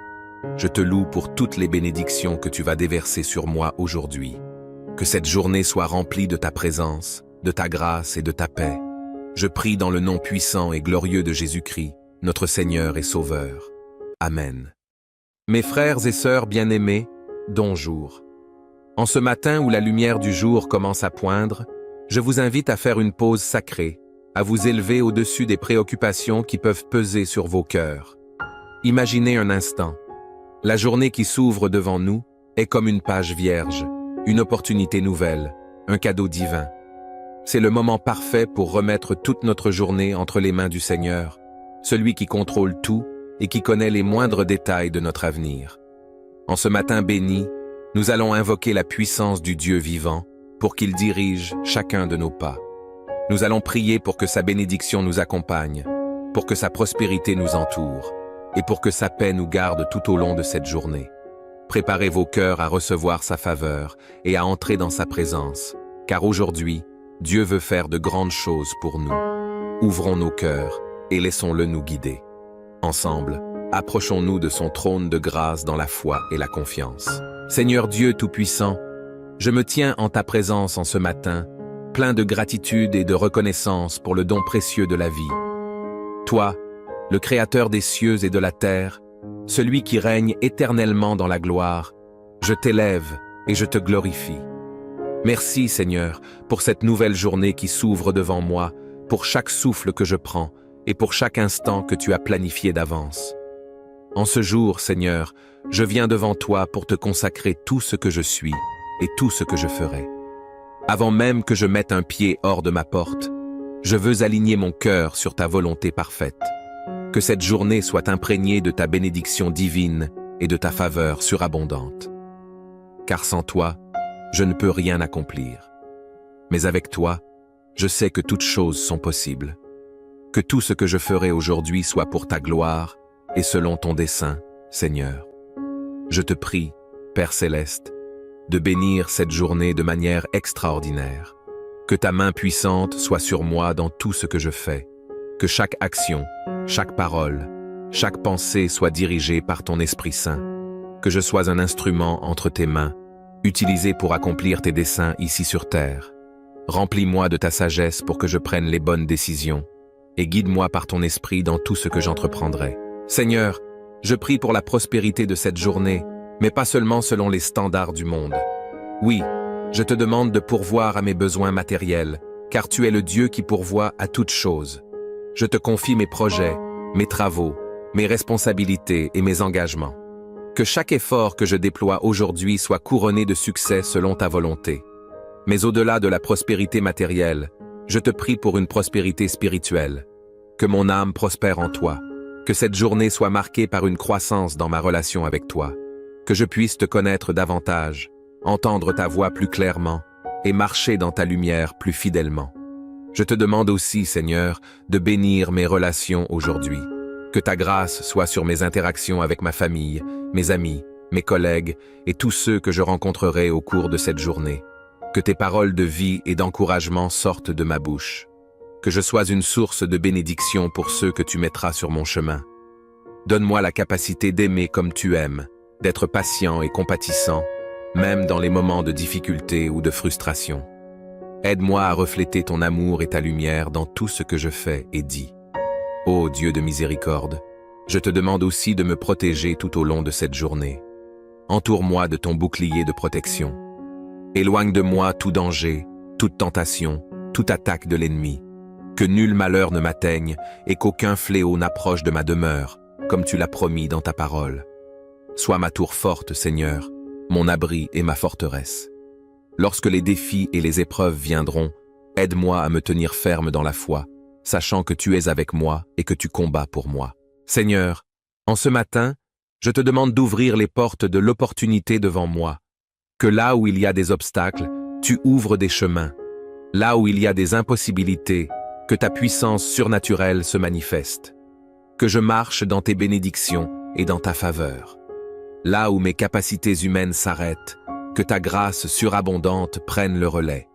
Je te loue pour toutes les bénédictions que tu vas déverser sur moi aujourd'hui. Que cette journée soit remplie de ta présence, de ta grâce et de ta paix. Je prie dans le nom puissant et glorieux de Jésus-Christ, notre Seigneur et Sauveur. Amen. Mes frères et sœurs bien-aimés, bonjour. En ce matin où la lumière du jour commence à poindre, je vous invite à faire une pause sacrée, à vous élever au-dessus des préoccupations qui peuvent peser sur vos cœurs. Imaginez un instant. La journée qui s'ouvre devant nous est comme une page vierge, une opportunité nouvelle, un cadeau divin. C'est le moment parfait pour remettre toute notre journée entre les mains du Seigneur, celui qui contrôle tout et qui connaît les moindres détails de notre avenir. En ce matin béni, nous allons invoquer la puissance du Dieu vivant pour qu'il dirige chacun de nos pas. Nous allons prier pour que sa bénédiction nous accompagne, pour que sa prospérité nous entoure et pour que sa paix nous garde tout au long de cette journée. Préparez vos cœurs à recevoir sa faveur et à entrer dans sa présence, car aujourd'hui, Dieu veut faire de grandes choses pour nous. Ouvrons nos cœurs et laissons-le nous guider. Ensemble, approchons-nous de son trône de grâce dans la foi et la confiance. Seigneur Dieu Tout-Puissant, je me tiens en ta présence en ce matin, plein de gratitude et de reconnaissance pour le don précieux de la vie. Toi, le Créateur des cieux et de la terre, celui qui règne éternellement dans la gloire, je t'élève et je te glorifie. Merci Seigneur pour cette nouvelle journée qui s'ouvre devant moi, pour chaque souffle que je prends et pour chaque instant que tu as planifié d'avance. En ce jour, Seigneur, je viens devant toi pour te consacrer tout ce que je suis et tout ce que je ferai. Avant même que je mette un pied hors de ma porte, je veux aligner mon cœur sur ta volonté parfaite. Que cette journée soit imprégnée de ta bénédiction divine et de ta faveur surabondante. Car sans toi, je ne peux rien accomplir. Mais avec toi, je sais que toutes choses sont possibles. Que tout ce que je ferai aujourd'hui soit pour ta gloire et selon ton dessein, Seigneur. Je te prie, Père Céleste, de bénir cette journée de manière extraordinaire. Que ta main puissante soit sur moi dans tout ce que je fais. Que chaque action, chaque parole, chaque pensée soit dirigée par ton Esprit Saint. Que je sois un instrument entre tes mains, utilisé pour accomplir tes desseins ici sur terre. Remplis-moi de ta sagesse pour que je prenne les bonnes décisions et guide-moi par ton esprit dans tout ce que j'entreprendrai. Seigneur, je prie pour la prospérité de cette journée, mais pas seulement selon les standards du monde. Oui, je te demande de pourvoir à mes besoins matériels, car tu es le Dieu qui pourvoit à toutes choses. Je te confie mes projets, mes travaux, mes responsabilités et mes engagements. Que chaque effort que je déploie aujourd'hui soit couronné de succès selon ta volonté. Mais au-delà de la prospérité matérielle, je te prie pour une prospérité spirituelle. Que mon âme prospère en toi. Que cette journée soit marquée par une croissance dans ma relation avec toi. Que je puisse te connaître davantage, entendre ta voix plus clairement et marcher dans ta lumière plus fidèlement. Je te demande aussi, Seigneur, de bénir mes relations aujourd'hui. Que ta grâce soit sur mes interactions avec ma famille, mes amis, mes collègues et tous ceux que je rencontrerai au cours de cette journée. Que tes paroles de vie et d'encouragement sortent de ma bouche. Que je sois une source de bénédiction pour ceux que tu mettras sur mon chemin. Donne-moi la capacité d'aimer comme tu aimes, d'être patient et compatissant, même dans les moments de difficulté ou de frustration. Aide-moi à refléter ton amour et ta lumière dans tout ce que je fais et dis. Ô Dieu de miséricorde, je te demande aussi de me protéger tout au long de cette journée. Entoure-moi de ton bouclier de protection. Éloigne de moi tout danger, toute tentation, toute attaque de l'ennemi. Que nul malheur ne m'atteigne et qu'aucun fléau n'approche de ma demeure, comme tu l'as promis dans ta parole. Sois ma tour forte, Seigneur, mon abri et ma forteresse. Lorsque les défis et les épreuves viendront, aide-moi à me tenir ferme dans la foi, sachant que tu es avec moi et que tu combats pour moi. Seigneur, en ce matin, je te demande d'ouvrir les portes de l'opportunité devant moi. Que là où il y a des obstacles, tu ouvres des chemins. Là où il y a des impossibilités, que ta puissance surnaturelle se manifeste. Que je marche dans tes bénédictions et dans ta faveur. Là où mes capacités humaines s'arrêtent, que ta grâce surabondante prenne le relais.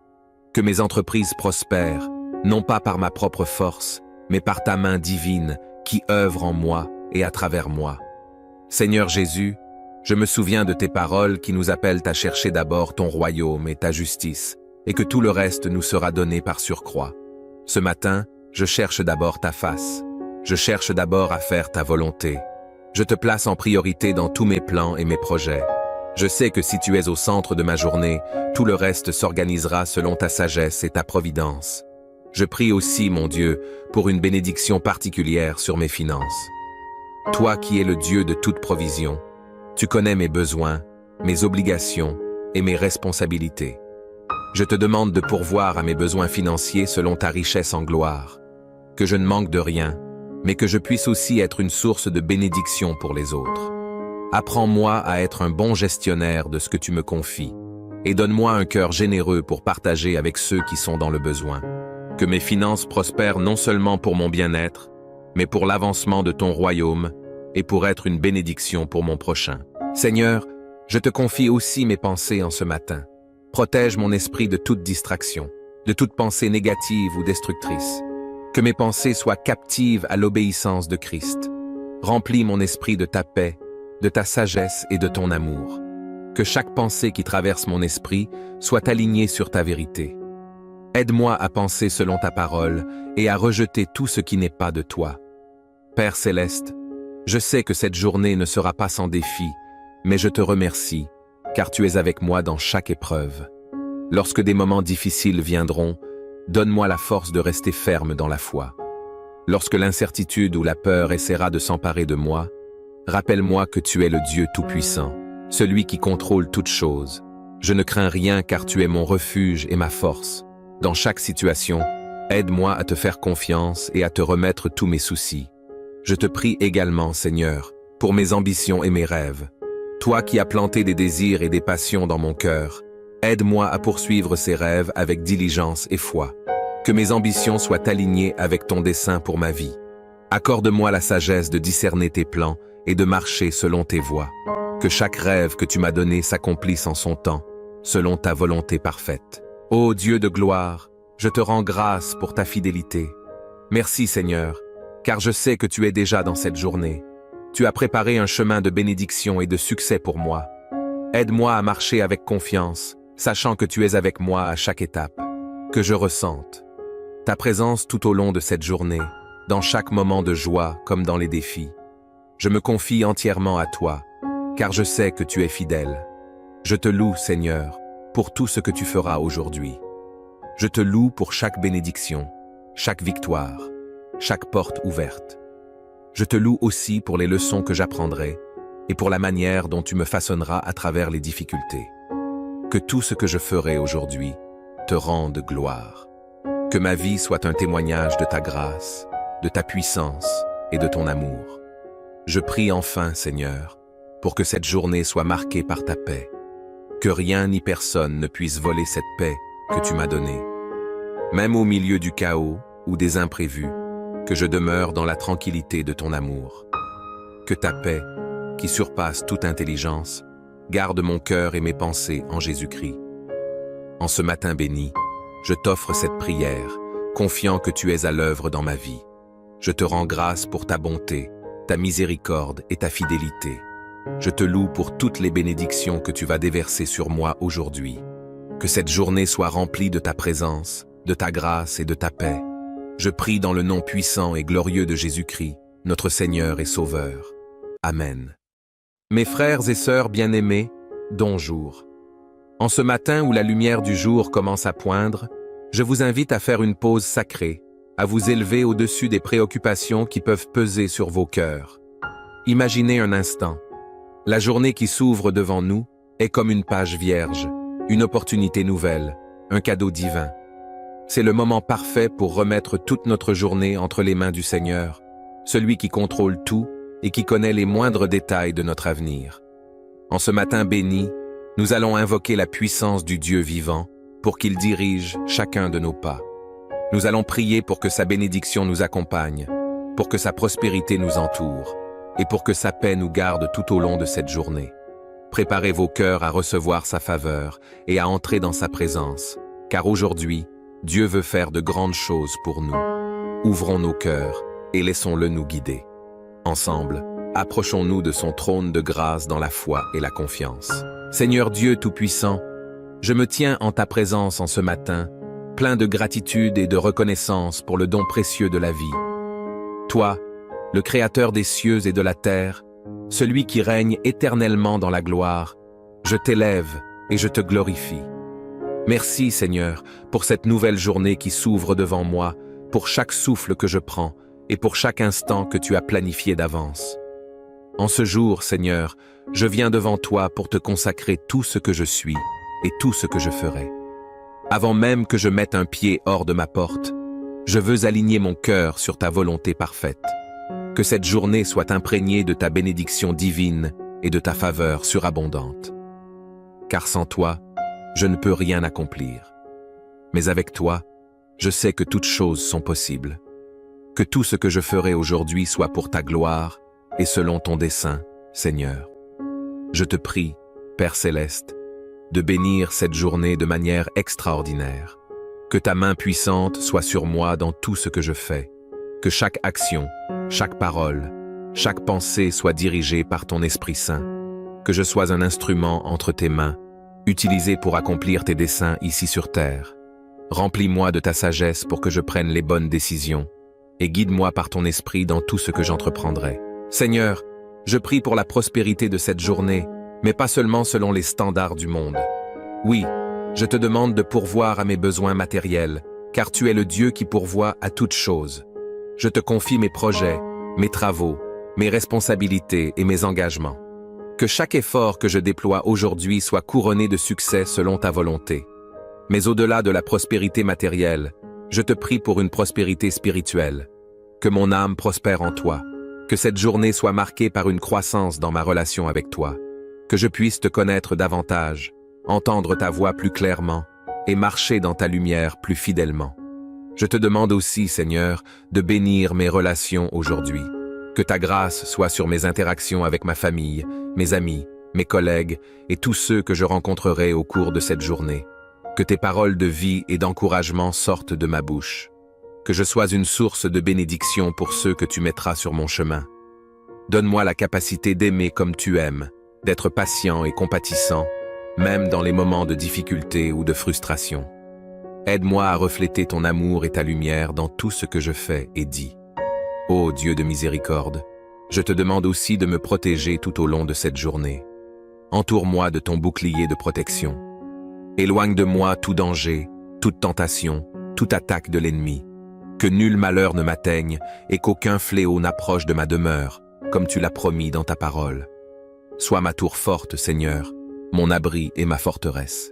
Que mes entreprises prospèrent, non pas par ma propre force, mais par ta main divine qui œuvre en moi et à travers moi. Seigneur Jésus, je me souviens de tes paroles qui nous appellent à chercher d'abord ton royaume et ta justice, et que tout le reste nous sera donné par surcroît. Ce matin, je cherche d'abord ta face. Je cherche d'abord à faire ta volonté. Je te place en priorité dans tous mes plans et mes projets. Je sais que si tu es au centre de ma journée, tout le reste s'organisera selon ta sagesse et ta providence. Je prie aussi, mon Dieu, pour une bénédiction particulière sur mes finances. Toi qui es le Dieu de toute provision, tu connais mes besoins, mes obligations et mes responsabilités. Je te demande de pourvoir à mes besoins financiers selon ta richesse en gloire, que je ne manque de rien, mais que je puisse aussi être une source de bénédiction pour les autres. Apprends-moi à être un bon gestionnaire de ce que tu me confies, et donne-moi un cœur généreux pour partager avec ceux qui sont dans le besoin. Que mes finances prospèrent non seulement pour mon bien-être, mais pour l'avancement de ton royaume et pour être une bénédiction pour mon prochain. Seigneur, je te confie aussi mes pensées en ce matin. Protège mon esprit de toute distraction, de toute pensée négative ou destructrice. Que mes pensées soient captives à l'obéissance de Christ. Remplis mon esprit de ta paix, de ta sagesse et de ton amour. Que chaque pensée qui traverse mon esprit soit alignée sur ta vérité. Aide-moi à penser selon ta parole et à rejeter tout ce qui n'est pas de toi. Père céleste, je sais que cette journée ne sera pas sans défi, mais je te remercie, car tu es avec moi dans chaque épreuve. Lorsque des moments difficiles viendront, donne-moi la force de rester ferme dans la foi. Lorsque l'incertitude ou la peur essaiera de s'emparer de moi, rappelle-moi que tu es le Dieu Tout-Puissant, celui qui contrôle toutes choses. Je ne crains rien car tu es mon refuge et ma force. Dans chaque situation, aide-moi à te faire confiance et à te remettre tous mes soucis. Je te prie également, Seigneur, pour mes ambitions et mes rêves. Toi qui as planté des désirs et des passions dans mon cœur, aide-moi à poursuivre ces rêves avec diligence et foi. Que mes ambitions soient alignées avec ton dessein pour ma vie. Accorde-moi la sagesse de discerner tes plans et de marcher selon tes voies. Que chaque rêve que tu m'as donné s'accomplisse en son temps, selon ta volonté parfaite. Ô Dieu de gloire, je te rends grâce pour ta fidélité. Merci Seigneur, car je sais que tu es déjà dans cette journée. Tu as préparé un chemin de bénédiction et de succès pour moi. Aide-moi à marcher avec confiance, sachant que tu es avec moi à chaque étape. Que je ressente ta présence tout au long de cette journée, dans chaque moment de joie comme dans les défis. Je me confie entièrement à toi, car je sais que tu es fidèle. Je te loue, Seigneur, pour tout ce que tu feras aujourd'hui. Je te loue pour chaque bénédiction, chaque victoire, chaque porte ouverte. Je te loue aussi pour les leçons que j'apprendrai et pour la manière dont tu me façonneras à travers les difficultés. Que tout ce que je ferai aujourd'hui te rende gloire. Que ma vie soit un témoignage de ta grâce, de ta puissance et de ton amour. Je prie enfin, Seigneur, pour que cette journée soit marquée par ta paix. Que rien ni personne ne puisse voler cette paix que tu m'as donnée. Même au milieu du chaos ou des imprévus, que je demeure dans la tranquillité de ton amour. Que ta paix, qui surpasse toute intelligence, garde mon cœur et mes pensées en Jésus-Christ. En ce matin béni, je t'offre cette prière, confiant que tu es à l'œuvre dans ma vie. Je te rends grâce pour ta bonté, ta miséricorde et ta fidélité. Je te loue pour toutes les bénédictions que tu vas déverser sur moi aujourd'hui. Que cette journée soit remplie de ta présence, de ta grâce et de ta paix. Je prie dans le nom puissant et glorieux de Jésus-Christ, notre Seigneur et Sauveur. Amen. Mes frères et sœurs bien-aimés, bonjour. En ce matin où la lumière du jour commence à poindre, je vous invite à faire une pause sacrée, à vous élever au-dessus des préoccupations qui peuvent peser sur vos cœurs. Imaginez un instant. La journée qui s'ouvre devant nous est comme une page vierge, une opportunité nouvelle, un cadeau divin. C'est le moment parfait pour remettre toute notre journée entre les mains du Seigneur, celui qui contrôle tout et qui connaît les moindres détails de notre avenir. En ce matin béni, nous allons invoquer la puissance du Dieu vivant pour qu'il dirige chacun de nos pas. Nous allons prier pour que sa bénédiction nous accompagne, pour que sa prospérité nous entoure et pour que sa paix nous garde tout au long de cette journée. Préparez vos cœurs à recevoir sa faveur et à entrer dans sa présence, car aujourd'hui, Dieu veut faire de grandes choses pour nous. Ouvrons nos cœurs et laissons-le nous guider. Ensemble, approchons-nous de son trône de grâce dans la foi et la confiance. Seigneur Dieu Tout-Puissant, je me tiens en ta présence en ce matin, plein de gratitude et de reconnaissance pour le don précieux de la vie. Toi, le Créateur des cieux et de la terre, celui qui règne éternellement dans la gloire, je t'élève et je te glorifie. Merci Seigneur pour cette nouvelle journée qui s'ouvre devant moi, pour chaque souffle que je prends et pour chaque instant que tu as planifié d'avance. En ce jour, Seigneur, je viens devant toi pour te consacrer tout ce que je suis et tout ce que je ferai. Avant même que je mette un pied hors de ma porte, je veux aligner mon cœur sur ta volonté parfaite. Que cette journée soit imprégnée de ta bénédiction divine et de ta faveur surabondante. Car sans toi, je ne peux rien accomplir. Mais avec toi, je sais que toutes choses sont possibles. Que tout ce que je ferai aujourd'hui soit pour ta gloire et selon ton dessein, Seigneur. Je te prie, Père céleste, de bénir cette journée de manière extraordinaire. Que ta main puissante soit sur moi dans tout ce que je fais. Que chaque action, chaque parole, chaque pensée soit dirigée par ton Esprit Saint. Que je sois un instrument entre tes mains, utilisé pour accomplir tes desseins ici sur terre. Remplis-moi de ta sagesse pour que je prenne les bonnes décisions et guide-moi par ton esprit dans tout ce que j'entreprendrai. Seigneur, je prie pour la prospérité de cette journée, mais pas seulement selon les standards du monde. Oui, je te demande de pourvoir à mes besoins matériels, car tu es le Dieu qui pourvoit à toutes choses. Je te confie mes projets, mes travaux, mes responsabilités et mes engagements. Que chaque effort que je déploie aujourd'hui soit couronné de succès selon ta volonté. Mais au-delà de la prospérité matérielle, je te prie pour une prospérité spirituelle. Que mon âme prospère en toi. Que cette journée soit marquée par une croissance dans ma relation avec toi. Que je puisse te connaître davantage, entendre ta voix plus clairement et marcher dans ta lumière plus fidèlement. Je te demande aussi, Seigneur, de bénir mes relations aujourd'hui. Que ta grâce soit sur mes interactions avec ma famille, mes amis, mes collègues et tous ceux que je rencontrerai au cours de cette journée. Que tes paroles de vie et d'encouragement sortent de ma bouche. Que je sois une source de bénédiction pour ceux que tu mettras sur mon chemin. Donne-moi la capacité d'aimer comme tu aimes, d'être patient et compatissant, même dans les moments de difficulté ou de frustration. Aide-moi à refléter ton amour et ta lumière dans tout ce que je fais et dis. Ô Dieu de miséricorde, je te demande aussi de me protéger tout au long de cette journée. Entoure-moi de ton bouclier de protection. Éloigne de moi tout danger, toute tentation, toute attaque de l'ennemi. Que nul malheur ne m'atteigne et qu'aucun fléau n'approche de ma demeure, comme tu l'as promis dans ta parole. Sois ma tour forte, Seigneur, mon abri et ma forteresse.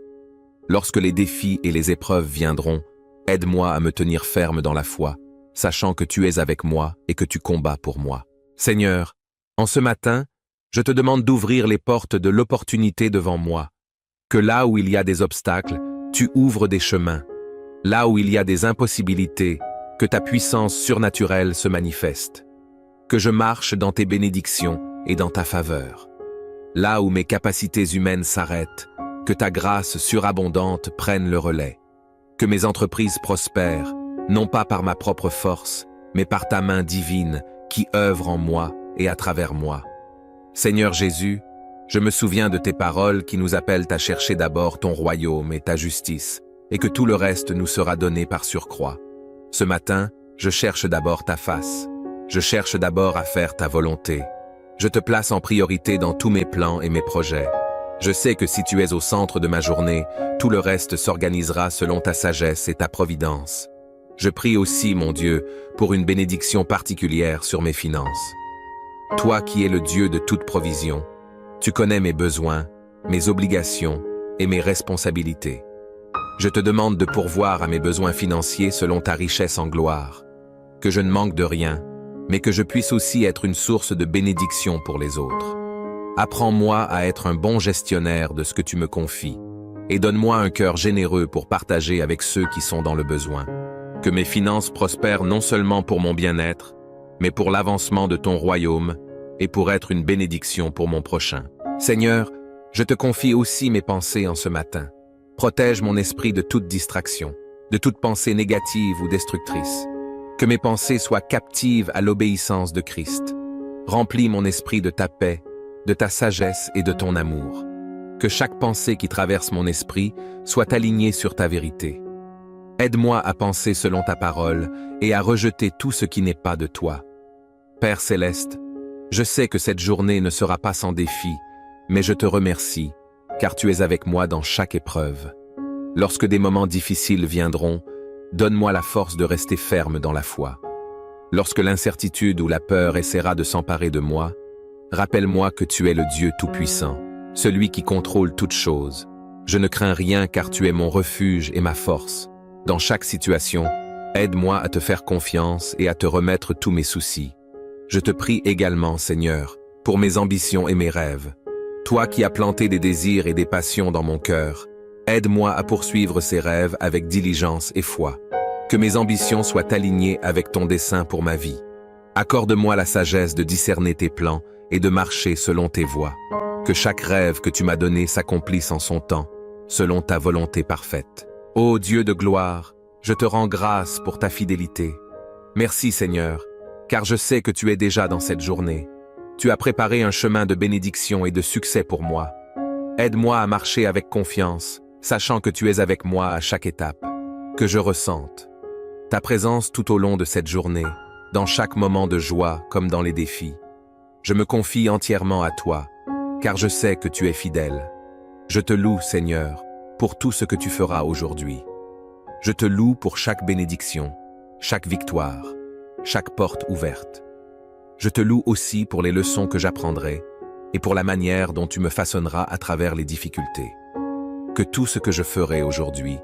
Lorsque les défis et les épreuves viendront, aide-moi à me tenir ferme dans la foi, sachant que tu es avec moi et que tu combats pour moi. Seigneur, en ce matin, je te demande d'ouvrir les portes de l'opportunité devant moi. Que là où il y a des obstacles, tu ouvres des chemins. Là où il y a des impossibilités, que ta puissance surnaturelle se manifeste. Que je marche dans tes bénédictions et dans ta faveur. Là où mes capacités humaines s'arrêtent, que ta grâce surabondante prenne le relais. Que mes entreprises prospèrent, non pas par ma propre force, mais par ta main divine qui œuvre en moi et à travers moi. Seigneur Jésus, je me souviens de tes paroles qui nous appellent à chercher d'abord ton royaume et ta justice, et que tout le reste nous sera donné par surcroît. Ce matin, je cherche d'abord ta face. Je cherche d'abord à faire ta volonté. Je te place en priorité dans tous mes plans et mes projets. Je sais que si tu es au centre de ma journée, tout le reste s'organisera selon ta sagesse et ta providence. Je prie aussi, mon Dieu, pour une bénédiction particulière sur mes finances. Toi qui es le Dieu de toute provision, tu connais mes besoins, mes obligations et mes responsabilités. Je te demande de pourvoir à mes besoins financiers selon ta richesse en gloire. Que je ne manque de rien, mais que je puisse aussi être une source de bénédiction pour les autres. Apprends-moi à être un bon gestionnaire de ce que tu me confies et donne-moi un cœur généreux pour partager avec ceux qui sont dans le besoin. Que mes finances prospèrent non seulement pour mon bien-être, mais pour l'avancement de ton royaume et pour être une bénédiction pour mon prochain. Seigneur, je te confie aussi mes pensées en ce matin. Protège mon esprit de toute distraction, de toute pensée négative ou destructrice. Que mes pensées soient captives à l'obéissance de Christ. Remplis mon esprit de ta paix, de ta sagesse et de ton amour. Que chaque pensée qui traverse mon esprit soit alignée sur ta vérité. Aide-moi à penser selon ta parole et à rejeter tout ce qui n'est pas de toi. Père céleste, je sais que cette journée ne sera pas sans défi, mais je te remercie, car tu es avec moi dans chaque épreuve. Lorsque des moments difficiles viendront, donne-moi la force de rester ferme dans la foi. Lorsque l'incertitude ou la peur essaiera de s'emparer de moi, rappelle-moi que tu es le Dieu Tout-Puissant, celui qui contrôle toutes choses. Je ne crains rien car tu es mon refuge et ma force. Dans chaque situation, aide-moi à te faire confiance et à te remettre tous mes soucis. Je te prie également, Seigneur, pour mes ambitions et mes rêves. Toi qui as planté des désirs et des passions dans mon cœur, aide-moi à poursuivre ces rêves avec diligence et foi. Que mes ambitions soient alignées avec ton dessein pour ma vie. Accorde-moi la sagesse de discerner tes plans et de marcher selon tes voies. Que chaque rêve que tu m'as donné s'accomplisse en son temps, selon ta volonté parfaite. Ô Dieu de gloire, je te rends grâce pour ta fidélité. Merci Seigneur, car je sais que tu es déjà dans cette journée. Tu as préparé un chemin de bénédiction et de succès pour moi. Aide-moi à marcher avec confiance, sachant que tu es avec moi à chaque étape. Que je ressente ta présence tout au long de cette journée, dans chaque moment de joie comme dans les défis. Je me confie entièrement à toi, car je sais que tu es fidèle. Je te loue, Seigneur, pour tout ce que tu feras aujourd'hui. Je te loue pour chaque bénédiction, chaque victoire, chaque porte ouverte. Je te loue aussi pour les leçons que j'apprendrai et pour la manière dont tu me façonneras à travers les difficultés. Que tout ce que je ferai aujourd'hui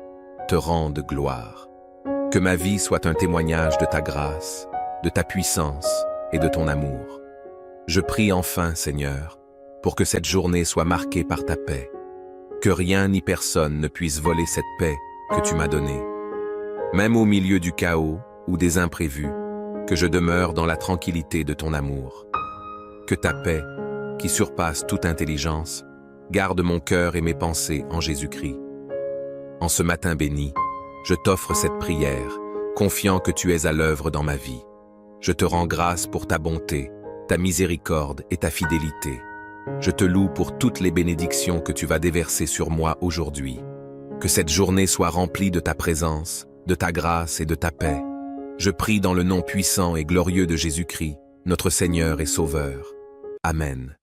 te rende gloire. Que ma vie soit un témoignage de ta grâce, de ta puissance et de ton amour. Je prie enfin, Seigneur, pour que cette journée soit marquée par ta paix. Que rien ni personne ne puisse voler cette paix que tu m'as donnée. Même au milieu du chaos ou des imprévus, que je demeure dans la tranquillité de ton amour. Que ta paix, qui surpasse toute intelligence, garde mon cœur et mes pensées en Jésus-Christ. En ce matin béni, je t'offre cette prière, confiant que tu es à l'œuvre dans ma vie. Je te rends grâce pour ta bonté, ta miséricorde et ta fidélité. Je te loue pour toutes les bénédictions que tu vas déverser sur moi aujourd'hui. Que cette journée soit remplie de ta présence, de ta grâce et de ta paix. Je prie dans le nom puissant et glorieux de Jésus-Christ, notre Seigneur et Sauveur. Amen.